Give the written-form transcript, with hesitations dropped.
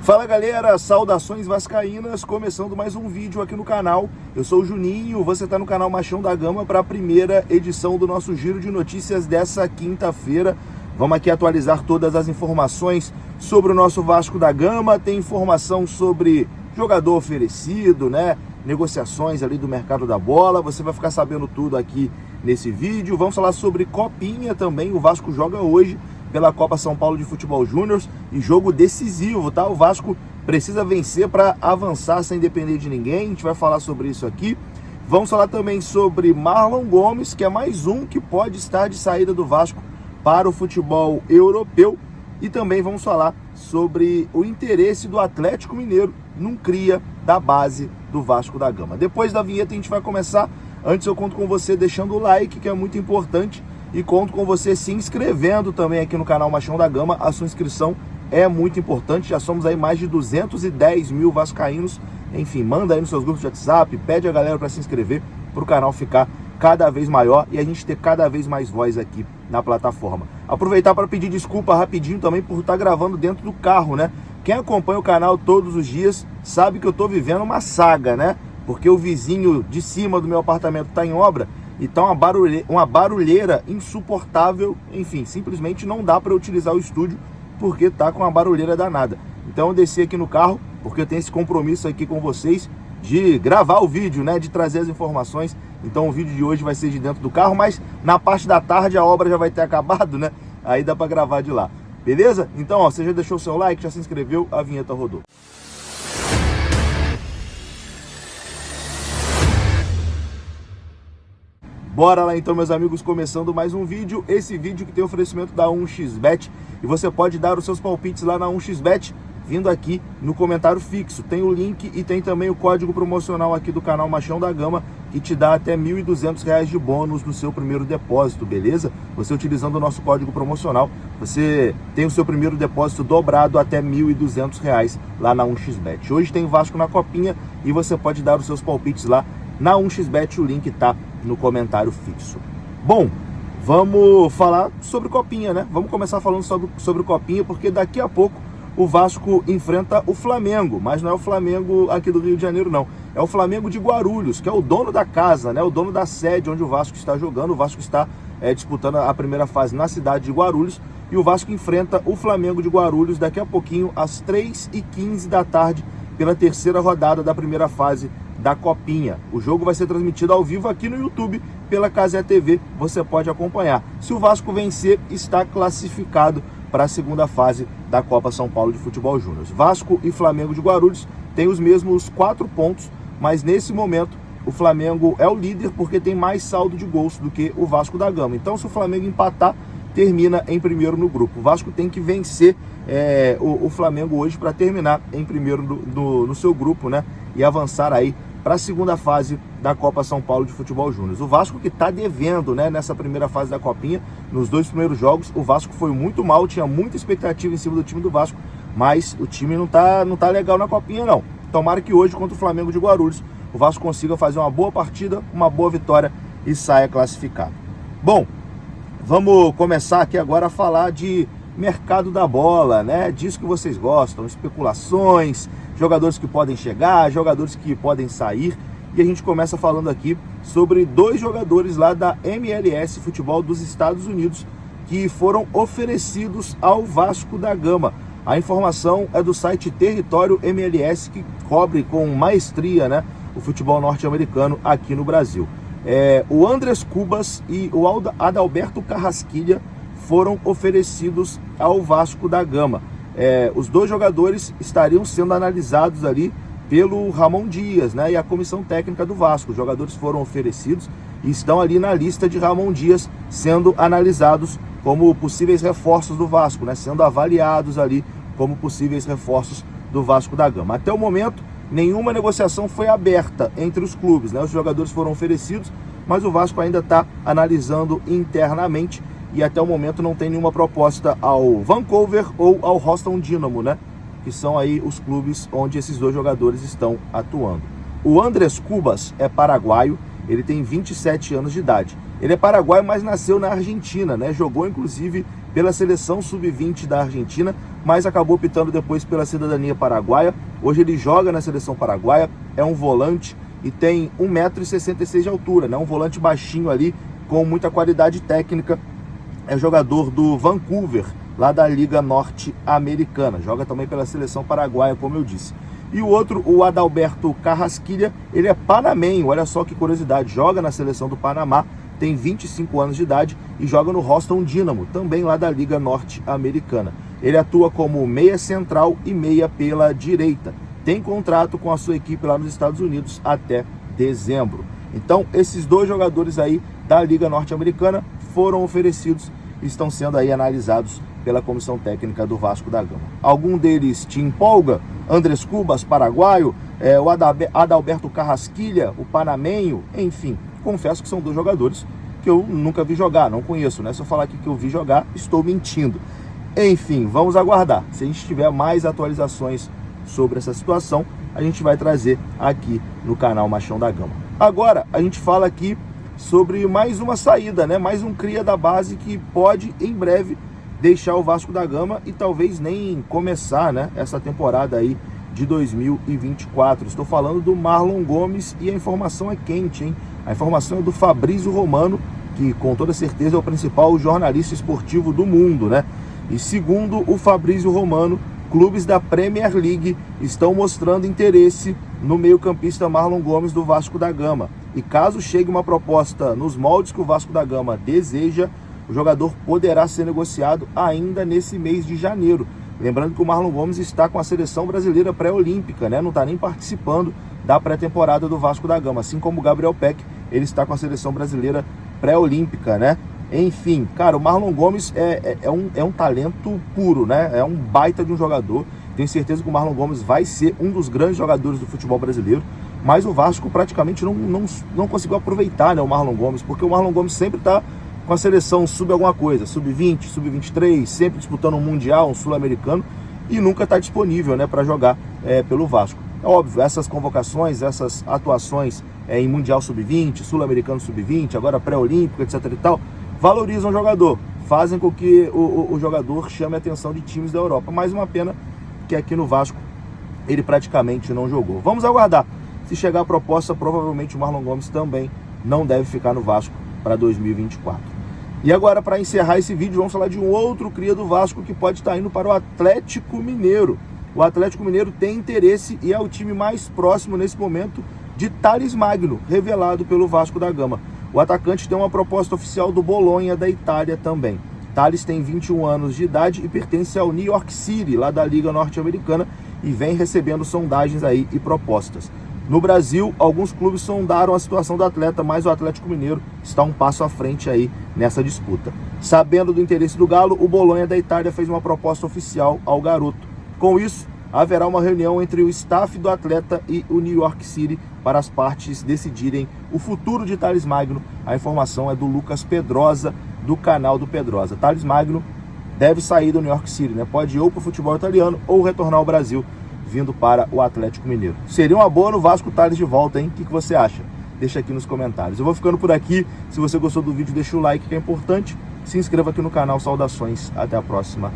Fala galera, saudações vascaínas, começando mais um vídeo aqui no canal. Eu sou o Juninho, você está no canal Machão da Gama para a primeira edição do nosso giro de notícias dessa quinta-feira. Vamos aqui atualizar todas as informações sobre o nosso Vasco da Gama, tem informação sobre jogador oferecido, né? Negociações ali do mercado da bola, você vai ficar sabendo tudo aqui nesse vídeo. Vamos falar sobre Copinha também, o Vasco joga hoje pela Copa São Paulo de Futebol Júnior e jogo decisivo, tá? O Vasco precisa vencer para avançar sem depender de ninguém, a gente vai falar sobre isso aqui. Vamos falar também sobre Marlon Gomes, que é mais um que pode estar de saída do Vasco para o futebol europeu. E também vamos falar sobre o interesse do Atlético Mineiro num cria da base do Vasco da Gama. Depois da vinheta a gente vai começar. Antes eu conto com você deixando o like, que é muito importante, e conto com você se inscrevendo também aqui no canal Machão da Gama. A sua inscrição é muito importante, já somos aí mais de 210 mil vascaínos. Enfim, manda aí nos seus grupos de WhatsApp, pede a galera para se inscrever, para o canal ficar cada vez maior e a gente ter cada vez mais voz aqui na plataforma. Aproveitar para pedir desculpa rapidinho também por estar gravando dentro do carro, né? Quem acompanha o canal todos os dias sabe que eu estou vivendo uma saga, né? Porque o vizinho de cima do meu apartamento está em obra e tá uma barulheira insuportável. Enfim, simplesmente não dá para utilizar o estúdio porque tá com uma barulheira danada. Então eu desci aqui no carro porque eu tenho esse compromisso aqui com vocês de gravar o vídeo, né, de trazer as informações. Então o vídeo de hoje vai ser de dentro do carro, mas na parte da tarde a obra já vai ter acabado, né? Aí dá para gravar de lá. Beleza? Então, ó, você já deixou o seu like, já se inscreveu, a vinheta rodou. Bora lá então, meus amigos, começando mais um vídeo. Esse vídeo que tem oferecimento da 1xBet e você pode dar os seus palpites lá na 1xBet vindo aqui no comentário fixo. Tem o link e tem também o código promocional aqui do canal Machão da Gama que te dá até R$ 1.200 de bônus no seu primeiro depósito, beleza? Você utilizando o nosso código promocional, você tem o seu primeiro depósito dobrado até R$ 1.200 lá na 1xBet. Hoje tem Vasco na Copinha e você pode dar os seus palpites lá na 1xBet, o link tá no comentário fixo. Bom, vamos falar sobre Copinha, né? Vamos começar falando sobre Copinha, porque daqui a pouco o Vasco enfrenta o Flamengo, mas não é o Flamengo aqui do Rio de Janeiro, não. É o Flamengo de Guarulhos, que é o dono da casa, né? O dono da sede onde o Vasco está jogando. O Vasco está disputando a primeira fase na cidade de Guarulhos e o Vasco enfrenta o Flamengo de Guarulhos daqui a pouquinho, às 3h15 da tarde, pela terceira rodada da primeira fase da Copinha. O jogo vai ser transmitido ao vivo aqui no YouTube pela Cazé TV, você pode acompanhar. Se o Vasco vencer, está classificado para a segunda fase da Copa São Paulo de Futebol Júnior. Vasco e Flamengo de Guarulhos têm os mesmos 4 pontos, mas nesse momento o Flamengo é o líder porque tem mais saldo de gols do que o Vasco da Gama. Então, se o Flamengo empatar, termina em primeiro no grupo. O Vasco tem que vencer o Flamengo hoje para terminar em primeiro no seu grupo, né? E avançar aí para a segunda fase da Copa São Paulo de Futebol Júnior. O Vasco que está devendo, né, nessa primeira fase da Copinha, nos 2 primeiros jogos, o Vasco foi muito mal, tinha muita expectativa em cima do time do Vasco, mas o time não tá legal na Copinha, não. Tomara que hoje, contra o Flamengo de Guarulhos, o Vasco consiga fazer uma boa partida, uma boa vitória e saia classificado. Bom, vamos começar aqui agora a falar de mercado da bola, né? Disso que vocês gostam, especulações, jogadores que podem chegar, jogadores que podem sair. E a gente começa falando aqui sobre 2 jogadores lá da MLS Futebol dos Estados Unidos que foram oferecidos ao Vasco da Gama. A informação é do site Território MLS, que cobre com maestria, né, o futebol norte-americano aqui no Brasil. O Andrés Cubas e o Adalberto Carrasquilha foram oferecidos ao Vasco da Gama. Os 2 jogadores estariam sendo analisados ali pelo Ramon Dias, né, e a comissão técnica do Vasco. Os jogadores foram oferecidos e estão ali na lista de Ramon Dias, sendo analisados como possíveis reforços do Vasco, né, sendo avaliados ali como possíveis reforços do Vasco da Gama. Até o momento, nenhuma negociação foi aberta entre os clubes, né? Os jogadores foram oferecidos, mas o Vasco ainda está analisando internamente e até o momento não tem nenhuma proposta ao Vancouver ou ao Houston Dynamo, né? Que são aí os clubes onde esses 2 jogadores estão atuando. O Andrés Cubas é paraguaio, ele tem 27 anos de idade. Ele é paraguaio, mas nasceu na Argentina, né? Jogou inclusive pela seleção sub-20 da Argentina, mas acabou optando depois pela cidadania paraguaia. Hoje ele joga na seleção paraguaia, é um volante e tem 1,66 m de altura, né? Um volante baixinho ali, com muita qualidade técnica. É jogador do Vancouver, lá da Liga Norte-Americana. Joga também pela seleção paraguaia, como eu disse. E o outro, o Adalberto Carrasquilha, ele é panamenho, olha só que curiosidade. Joga na seleção do Panamá, tem 25 anos de idade e joga no Houston Dynamo, também lá da Liga Norte-Americana. Ele atua como meia central e meia pela direita. Tem contrato com a sua equipe lá nos Estados Unidos até dezembro. Então, esses dois jogadores aí da Liga Norte-Americana foram oferecidos e estão sendo aí analisados pela comissão técnica do Vasco da Gama. Algum deles te empolga? Andrés Cubas, paraguaio, o Adalberto Carrasquilha, o panamenho, enfim. Confesso que são dois jogadores que eu nunca vi jogar, não conheço, né? Se eu falar aqui que eu vi jogar, estou mentindo. Enfim, vamos aguardar. Se a gente tiver mais atualizações sobre essa situação, a gente vai trazer aqui no canal Machão da Gama. Agora, a gente fala aqui sobre mais uma saída, né? Mais um cria da base que pode, em breve, deixar o Vasco da Gama e talvez nem começar, né, essa temporada aí de 2024. Estou falando do Marlon Gomes e a informação é quente, hein? A informação é do Fabrício Romano, que com toda certeza é o principal jornalista esportivo do mundo, né? E segundo o Fabrício Romano, clubes da Premier League estão mostrando interesse no meio-campista Marlon Gomes do Vasco da Gama. E caso chegue uma proposta nos moldes que o Vasco da Gama deseja, o jogador poderá ser negociado ainda nesse mês de janeiro. Lembrando que o Marlon Gomes está com a seleção brasileira pré-olímpica, né? Não está nem participando da pré-temporada do Vasco da Gama. Assim como o Gabriel Peck, ele está com a seleção brasileira pré-olímpica, né? Enfim, cara, o Marlon Gomes é um talento puro, né? É um baita de um jogador. Tenho certeza que o Marlon Gomes vai ser um dos grandes jogadores do futebol brasileiro. Mas o Vasco praticamente não conseguiu aproveitar, né, o Marlon Gomes, porque o Marlon Gomes sempre está com a seleção sub alguma coisa, sub-20, sub-23, sempre disputando um mundial, um sul-americano, e nunca está disponível, né, para jogar pelo Vasco. É óbvio, essas convocações, essas atuações em mundial sub-20, sul-americano sub-20, agora pré-olímpico, etc e tal, valorizam o jogador, fazem com que o jogador chame a atenção de times da Europa. Mais uma pena que aqui no Vasco ele praticamente não jogou. Vamos aguardar. Se chegar a proposta, provavelmente o Marlon Gomes também não deve ficar no Vasco para 2024. E agora, para encerrar esse vídeo, vamos falar de um outro cria do Vasco que pode estar indo para o Atlético Mineiro. O Atlético Mineiro tem interesse e é o time mais próximo nesse momento de Thales Magno, revelado pelo Vasco da Gama. O atacante tem uma proposta oficial do Bolonha da Itália também. Thales tem 21 anos de idade e pertence ao New York City, lá da Liga Norte-Americana, e vem recebendo sondagens aí e propostas. No Brasil, alguns clubes sondaram a situação do atleta, mas o Atlético Mineiro está um passo à frente aí nessa disputa. Sabendo do interesse do Galo, o Bolonha da Itália fez uma proposta oficial ao garoto. Com isso, haverá uma reunião entre o staff do atleta e o New York City para as partes decidirem o futuro de Thales Magno. A informação é do Lucas Pedrosa, do canal do Pedrosa. Thales Magno deve sair do New York City, né? Pode ir ou para o futebol italiano ou retornar ao Brasil, vindo para o Atlético Mineiro. Seria uma boa no Vasco Thales de volta, hein? O que você acha? Deixa aqui nos comentários. Eu vou ficando por aqui. Se você gostou do vídeo, deixa o like, que é importante. Se inscreva aqui no canal. Saudações. Até a próxima.